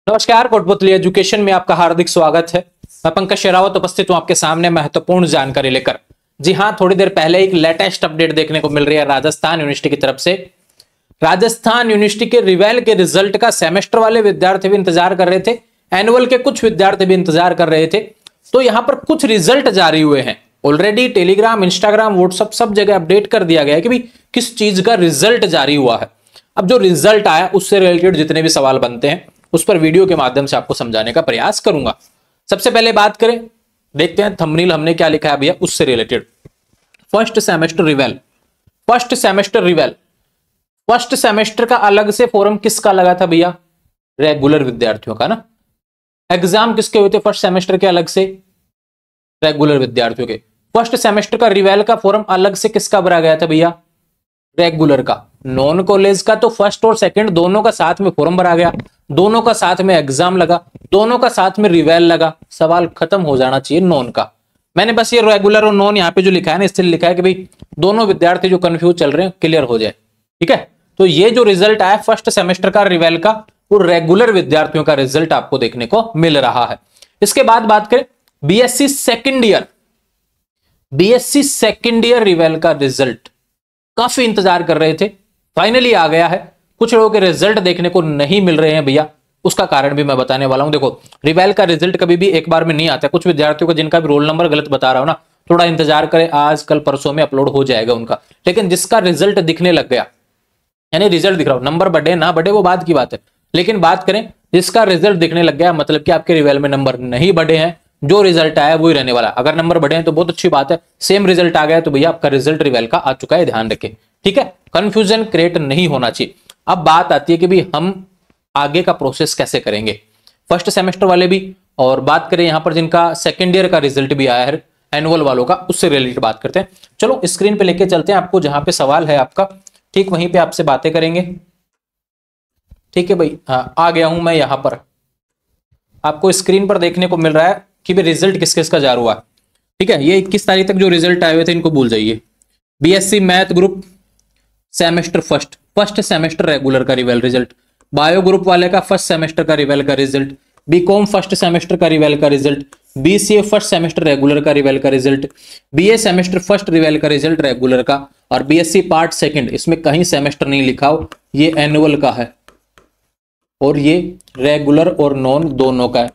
नमस्कार, कोटपुतली एजुकेशन में आपका हार्दिक स्वागत है। मैं पंकज शेरावत उपस्थित हूं आपके सामने महत्वपूर्ण जानकारी लेकर। जी हां, थोड़ी देर पहले एक लेटेस्ट अपडेट देखने को मिल रही है राजस्थान यूनिवर्सिटी की तरफ से। राजस्थान यूनिवर्सिटी के रिवेल के रिजल्ट का सेमेस्टर वाले विद्यार्थी भी इंतजार कर रहे थे, एनुअल के कुछ विद्यार्थी भी इंतजार कर रहे थे। तो यहां पर कुछ रिजल्ट जारी हुए हैं ऑलरेडी। टेलीग्राम, इंस्टाग्राम, व्हाट्सएप सब जगह अपडेट कर दिया गया है कि भाई किस चीज का रिजल्ट जारी हुआ है। अब जो रिजल्ट आया उससे रिलेटेड जितने भी सवाल बनते हैं उस पर वीडियो के माध्यम से आपको समझाने का प्रयास करूंगा। सबसे पहले बात करें, देखते हैं थंबनेल हमने क्या लिखा है भैया उससे related. First semester रिवेल, first semester रिवेल, first semester का अलग से फोरम किसका लगा था भैया? रेगुलर विद्यार्थियों का ना। एग्जाम किसके हुए थे फर्स्ट सेमेस्टर के? अलग से रेगुलर विद्यार्थियों के। फर्स्ट सेमेस्टर का रिवेल का फोरम अलग से किसका भरा गया था भैया? रेगुलर का। नॉन कॉलेज का तो फर्स्ट और सेकंड दोनों का साथ में फॉर्म भरा गया, दोनों का साथ में एग्जाम लगा, दोनों का साथ में रिवेल लगा। सवाल खत्म हो जाना चाहिए नॉन का। मैंने बस ये रेगुलर और नॉन यहाँ पे जो लिखा है ना, इसलिए लिखा है कि भाई दोनों विद्यार्थी जो कंफ्यूज चल रहे हैं क्लियर हो जाए। ठीक है, तो ये जो रिजल्ट आया फर्स्ट सेमेस्टर का रिवेल का, वो रेगुलर विद्यार्थियों का रिजल्ट आपको देखने को मिल रहा है। इसके बाद बात करें BSc second year, BSc second year रिवेल का रिजल्ट काफी इंतजार कर रहे थे, फाइनली आ गया है। कुछ लोगों के रिजल्ट देखने को नहीं मिल रहे हैं भैया, उसका कारण भी मैं बताने वाला हूं। देखो, रिवेल का रिजल्ट कभी भी एक बार में नहीं आता। कुछ विद्यार्थियों को जिनका भी रोल नंबर गलत बता रहा हो ना, थोड़ा इंतजार करें, आज कल परसों में अपलोड हो जाएगा उनका। लेकिन जिसका रिजल्ट दिखने लग गया, यानी रिजल्ट दिख रहा हो, नंबर बढ़े ना बढ़े वो बात की बात है, लेकिन बात करें जिसका रिजल्ट दिखने लग गया, मतलब कि आपके रिवेल में नंबर नहीं बढ़े हैं, जो रिजल्ट आया वही रहने वाला। अगर नंबर बढ़े हैं तो बहुत अच्छी बात है, सेम रिजल्ट आ गया तो भैया आपका रिजल्ट रिवेल का आ चुका है, ध्यान रखें। ठीक है, कंफ्यूजन क्रिएट नहीं होना चाहिए। अब बात आती है कि भाई हम आगे का प्रोसेस कैसे करेंगे, फर्स्ट सेमेस्टर वाले भी, और बात करें यहां पर जिनका सेकेंड ईयर का रिजल्ट भी आया है एनुअल वालों का, उससे रिलेटेड बात करते हैं। चलो स्क्रीन पे लेके चलते हैं आपको, जहां पे सवाल है आपका ठीक वहीं पे आपसे बातें करेंगे। ठीक है भाई, हाँ आ गया हूं मैं। यहां पर आपको स्क्रीन पर देखने को मिल रहा है कि भाई रिजल्ट किस किस का जारी हुआ। ठीक है, ये 21 तारीख तक जो रिजल्ट आए हुए थे इनको भूल जाइए। BSc math group semester first, first semester regular का रिवेल रिजल्ट, बायो ग्रुप वाले का फर्स्ट सेमेस्टर का रिवेल का रिजल्ट, बीकॉम फर्स्ट सेमेस्टर का रिवेल का result, BCA first semester regular का रिवेल का रिजल्ट, बीए सेमेस्टर फर्स्ट रिवेल का रिजल्ट रेगुलर का, और बीएससी पार्ट सेकंड, इसमें कहीं सेमेस्टर नहीं लिखा हो, ये एनुअल का है, और ये रेगुलर और नॉन दोनों का है।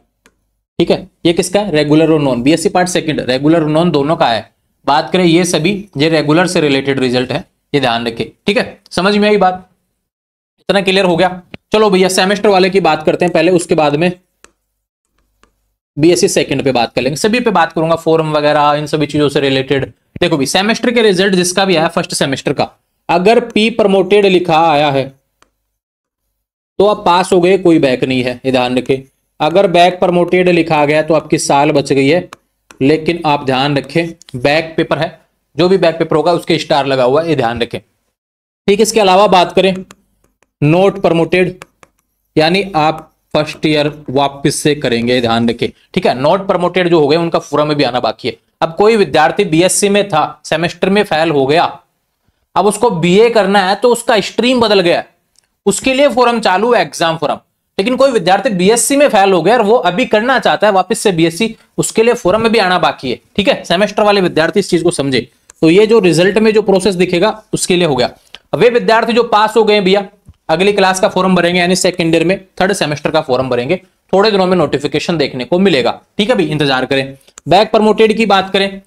ठीक है, ये किसका है? रेगुलर और non. BSc part second regular और नॉन दोनों का है। बात करें ये सभी, ये रेगुलर से रिलेटेड रिजल्ट है, ये ध्यान रखें। ठीक है, समझ में आई बात? इतना क्लियर हो गया। चलो भैया सेमेस्टर वाले की बात करते हैं पहले, उसके बाद में बीएससी सेकंड पे बात कर लेंगे। सभी पे बात करूंगा, फॉर्म वगैरह इन सभी चीजों से रिलेटेड। देखो भी सेमेस्टर के रिजल्ट जिसका भी आया फर्स्ट सेमेस्टर का, अगर पी प्रमोटेड लिखा आया है तो आप पास हो गए, कोई बैक नहीं है, ये ध्यान रखें। अगर बैक प्रमोटेड लिखा गया तो आपकी साल बच गई है, लेकिन आप ध्यान रखें बैक पेपर है, जो भी बैक पेपर होगा उसके स्टार लगा हुआ है, ये ध्यान रखें। ठीक, इसके अलावा बात करें नोट प्रमोटेड, यानी आप फर्स्ट ईयर वापस से करेंगे, ध्यान रखें। ठीक है, नोट प्रमोटेड जो हो गए उनका फॉर्म में भी आना बाकी है। अब कोई विद्यार्थी बीएससी में था, सेमेस्टर में फेल हो गया, अब उसको बीए करना है तो उसका स्ट्रीम बदल गया, उसके लिए फॉर्म चालू है, एग्जाम फॉर्म। लेकिन कोई विद्यार्थी बीएससी में फेल हो गया और वो अभी करना चाहता है वापस से बीएससी, उसके लिए फॉर्म में भी आना बाकी है। ठीक है, सेमेस्टर वाले विद्यार्थी इस चीज को समझे। तो ये जो रिजल्ट में जो प्रोसेस दिखेगा उसके लिए हो गया। अब वे विद्यार्थी जो पास हो गए भैया, अगली क्लास का फॉर्म भरेंगे, यानी सेकेंड ईयर में थर्ड सेमेस्टर का फॉर्म भरेंगे, थोड़े दिनों में नोटिफिकेशन देखने को मिलेगा। ठीक है भाई, इंतजार करें। बैक प्रमोटेड की बात करें,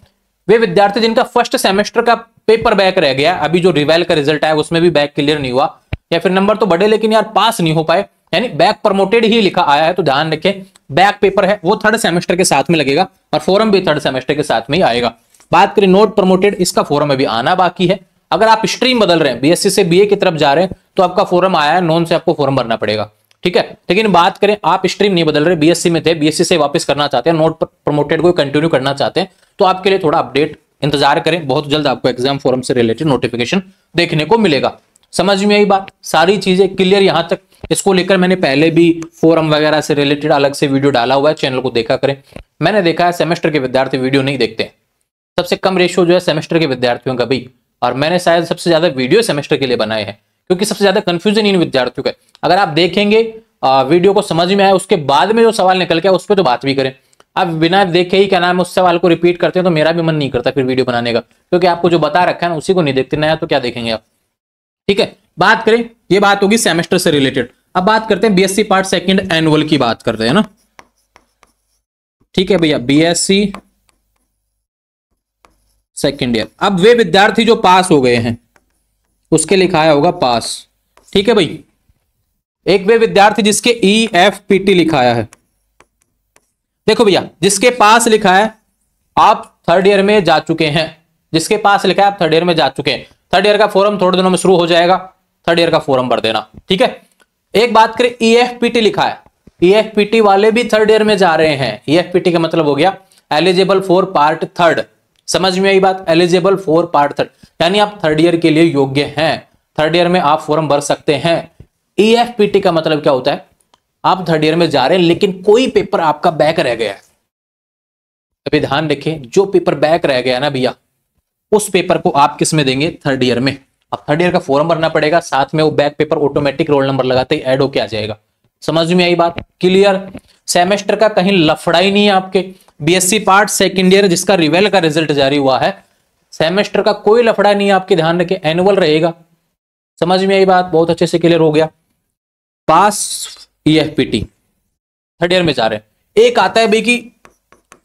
वे विद्यार्थी जिनका फर्स्ट सेमेस्टर का पेपर बैक रह गया, अभी जो रिवेल का रिजल्ट आया उसमें भी बैक क्लियर नहीं हुआ, या फिर नंबर तो बढ़े लेकिन यार पास नहीं हो पाए, यानी बैक प्रमोटेड ही लिखा आया है, तो ध्यान रखें बैक पेपर है वो थर्ड सेमेस्टर के साथ में लगेगा, और फॉर्म भी थर्ड सेमेस्टर के साथ में ही आएगा। बात करें नोट प्रमोटेड, इसका फॉर्म अभी आना बाकी है। अगर आप स्ट्रीम बदल रहे हैं, बीएससी से बीए की तरफ जा रहे हैं, तो आपका फॉर्म आया है, नॉन से आपको फॉर्म भरना पड़ेगा। ठीक है, लेकिन बात करें आप स्ट्रीम नहीं बदल रहे, बीएससी में थे, बीएससी से वापस करना चाहते हैं, नोट प्रमोटेड को कंटिन्यू करना चाहते हैं, तो आपके लिए थोड़ा अपडेट इंतजार करें, बहुत जल्द आपको एग्जाम फॉर्म से रिलेटेड नोटिफिकेशन देखने को मिलेगा। समझ में आई बात? सारी चीजें क्लियर यहां तक। इसको लेकर मैंने पहले भी फोरम वगैरह से रिलेटेड अलग से वीडियो डाला हुआ है, चैनल को देखा करें। मैंने देखा है सेमेस्टर के विद्यार्थी वीडियो नहीं देखते हैं, सबसे कम रेशियो जो है सेमेस्टर के विद्यार्थियों का भी, और मैंने शायद सबसे ज्यादा वीडियो सेमेस्टर के लिए बनाए हैं, क्योंकि सबसे ज्यादा कंफ्यूजन इन विद्यार्थियों का है। अगर आप देखेंगे वीडियो को समझ में आया, उसके बाद में जो सवाल निकल के उस पर तो बात भी करें। अब बिना देखे ही क्या नाम है उस सवाल को रिपीट करते हैं तो मेरा भी मन नहीं करता फिर वीडियो बनाने का, क्योंकि आपको जो बता रखा है ना उसी को नहीं देखते, नया तो क्या देखेंगे आप। ठीक है, बात करें, ये बात होगी सेमेस्टर से रिलेटेड। अब बात करते हैं बीएससी पार्ट सेकंड एनुअल की बात करते हैं ना। ठीक है भैया, बीएससी सेकंड ईयर। अब वे विद्यार्थी जो पास हो गए हैं उसके लिखाया होगा पास। ठीक है भाई, एक वे विद्यार्थी जिसके EFPT लिखाया है, देखो भैया जिसके पास लिखा है आप थर्ड ईयर में जा चुके हैं, जिसके पास लिखा है आप थर्ड ईयर में जा चुके हैं। थर्ड ईयर का फॉर्म थोड़े दिनों में शुरू हो जाएगा, थर्ड ईयर का फॉर्म भर देना। ठीक है, एक बात करें EFPT लिखा है, EFPT वाले भी थर्ड ईयर में जा रहे हैं। EFPT का मतलब हो गया एलिजिबल फॉर पार्ट थर्ड, समझ में आई बात, एलिजिबल फॉर पार्ट थर्ड, यानी आप थर्ड ईयर के लिए योग्य हैं, थर्ड ईयर में आप फॉर्म भर सकते हैं। EFPT का मतलब क्या होता है, आप थर्ड ईयर में जा रहे हैं लेकिन कोई पेपर आपका बैक रह गया है। अभी ध्यान रखें, जो पेपर बैक रह गया ना भैया उस पेपर को आप किस में देंगे, थर्ड ईयर में। अब थर्ड ईयर का फॉर्म भरना पड़ेगा, साथ में वो back paper automatic roll number लगाते ही ऐड होके आ जाएगा। समझ में आई बात, क्लियर। सेमेस्टर का कहीं लफड़ा ही नहीं है आपके। बीएससी पार्ट सेकंड ईयर जिसका रिवेल का रिजल्ट जारी हुआ है, सेमेस्टर का कोई लफड़ा नहीं है आपके, ध्यान रखें, एनुअल रहेगा। समझ में आई बात, बहुत अच्छे से क्लियर हो गया। पास EFPT थर्ड ईयर में जा रहे हैं। एक आता है भाई कि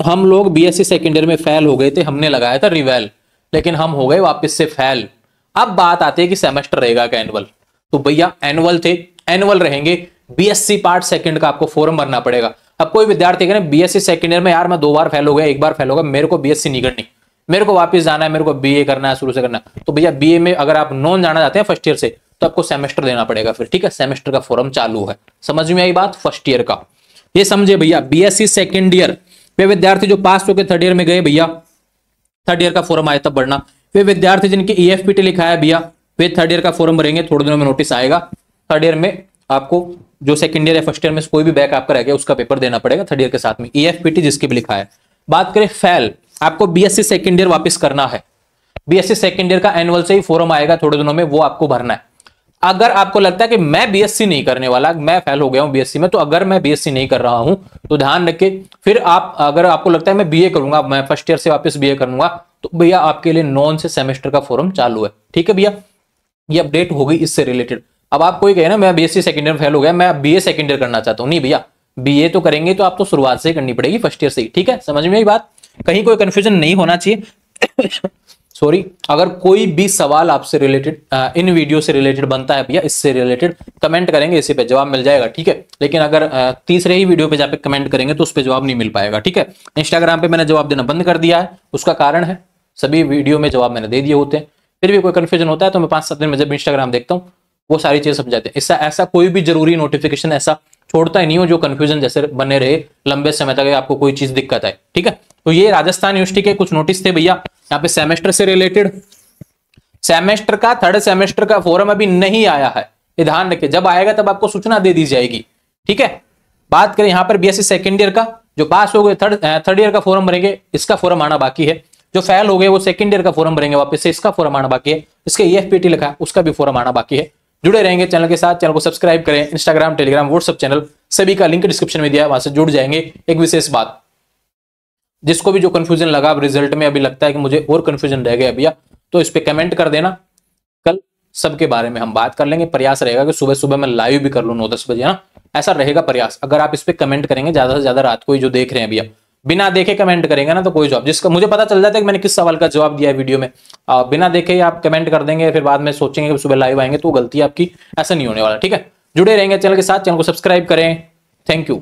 हम लोग बीएससी सेकंड ईयर में फेल हो गए थे, हमने लगाया था रिवेल लेकिन हम हो गए वापस से फेल। अब बात आती है कि सेमेस्टर रहेगा क्या एनुअल, तो भैया एनुअल थे, एनुअल रहेंगे। बीएससी पार्ट सेकंड का आपको फॉर्म भरना पड़ेगा। अब कोई विद्यार्थी कहे बीएससी सेकंड ईयर में यार मैं 2 बार फेल हो गया, 1 बार फेल हो गया, मेरे को बीएससी नहीं करनी, मेरे को वापस जाना है, मेरे को बीए करना है, शुरू से करना है, तो भैया बीए में अगर आप नॉन जाना चाहते हैं फर्स्ट ईयर से तो आपको सेमेस्टर देना पड़ेगा फिर। ठीक है, सेमेस्टर का फॉर्म चालू है। समझ में आई बात, फर्स्ट ईयर का ये समझे भैया। बीएससी सेकंड ईयर वे विद्यार्थी जो पास होकर थर्ड ईयर में गए भैया, थर्ड ईयर का फॉर्म आया तब भरना। वे विद्यार्थी जिनके EFPT लिखा है भैया वे थर्ड ईयर का फॉर्म भरेंगे, थोड़े दिनों में नोटिस आएगा। थर्ड ईयर में आपको जो सेकंड ईयर या फर्स्ट ईयर में कोई भी बैक आपका रह गया उसका पेपर देना पड़ेगा थर्ड ईयर के साथ में, EFPT जिसके भी लिखा है। बात करें फेल, आपको बीएससी सेकंड ईयर वापस करना है, बीएससी सेकंड ईयर का एनुअल से ही फॉर्म आएगा थोड़े दिनों में, वो आपको भरना है। अगर आपको लगता है कि मैं बीएससी नहीं करने वाला, मैं फेल हो गया हूं बीएससी में, तो अगर मैं बीएससी नहीं कर रहा हूं तो ध्यान रखिए, फिर आप अगर आपको लगता है मैं बीए करूंगा, मैं फर्स्ट ईयर से वापस बीए करूंगा, तो भैया आपके लिए नॉन से सेमेस्टर का फॉर्म चालू है। ठीक है भैया, ये अपडेट हो गई इससे रिलेटेड। अब आप कोई कहे ना मैं बीएससी सेकंड ईयर फेल हो गया, मैं बीए सेकंड ईयर करना चाहता हूं, नहीं भैया, बीए तो करेंगे तो आप तो शुरुआत से ही करनी पड़ेगी, फर्स्ट ईयर से ही। ठीक है, समझ में आई बात, कहीं कोई कंफ्यूजन नहीं होना चाहिए। सॉरी, अगर कोई भी सवाल आपसे रिलेटेड इन वीडियो से रिलेटेड बनता है भैया, इससे रिलेटेड कमेंट करेंगे, इसी पे जवाब मिल जाएगा। ठीक है, लेकिन अगर तीसरे ही वीडियो पे जाके कमेंट करेंगे तो उस पे जवाब नहीं मिल पाएगा। ठीक है, इंस्टाग्राम पे मैंने जवाब देना बंद कर दिया है, उसका कारण है सभी वीडियो में जवाब मैंने दे दिए होते हैं, फिर भी कोई कंफ्यूजन होता है तो मैं 5-7 दिन में जब इंस्टाग्राम देखता हूँ वो सारी चीजें समझाते हैं। ऐसा कोई भी जरूरी नोटिफिकेशन ऐसा छोड़ता ही नहीं हो जो कंफ्यूजन जैसे बने रहे लंबे समय तक, आपको कोई चीज दिक्कत आए। ठीक है, तो ये राजस्थान यूनिवर्सिटी के कुछ नोटिस थे भैया यहाँ पे सेमेस्टर से रिलेटेड। सेमेस्टर का थर्ड सेमेस्टर का फॉर्म अभी नहीं आया है, ये ध्यान रखिए, जब आएगा तब आपको सूचना दे दी जाएगी। ठीक है, बात करें यहाँ पर बीएससी सेकंड ईयर का, जो पास हो गए थर्ड ईयर का फॉर्म भरेंगे, इसका फॉर्म आना बाकी है। जो फेल हो गए वो सेकंड ईयर का फॉर्म भरेंगे वापस से, इसका फॉर्म आना बाकी है। इसके EFPT लिखा है उसका भी फॉर्म आना बाकी है। जुड़े रहेंगे चैनल के साथ, चैनल को सब्सक्राइब करें। इंस्टाग्राम, टेलीग्राम, व्हाट्सएप चैनल सभी का लिंक डिस्क्रिप्शन में दिया है, वहां से जुड़ जाएंगे। एक विशेष बात, जिसको भी जो कंफ्यूजन लगा रिजल्ट में, अभी लगता है कि मुझे और कंफ्यूजन रह गया भैया, तो इस पे कमेंट कर देना, कल सबके बारे में हम बात कर लेंगे। प्रयास रहेगा कि सुबह सुबह मैं लाइव भी कर लूं 9-10 बजे, ना ऐसा रहेगा प्रयास। अगर आप इस पे कमेंट करेंगे ज्यादा से ज्यादा, रात को ही जो देख रहे हैं भैया, बिना देखे कमेंट करेंगे ना तो कोई जवाब, जिसका मुझे पता चल जाता है कि मैंने किस सवाल का जवाब दिया है वीडियो में, बिना देखे आप कमेंट कर देंगे, फिर बाद में सोचेंगे कि सुबह लाइव आएंगे, तो गलती आपकी, ऐसा नहीं होने वाला। ठीक है, जुड़े रहेंगे चैनल के साथ, चैनल को सब्सक्राइब करें। Thank you.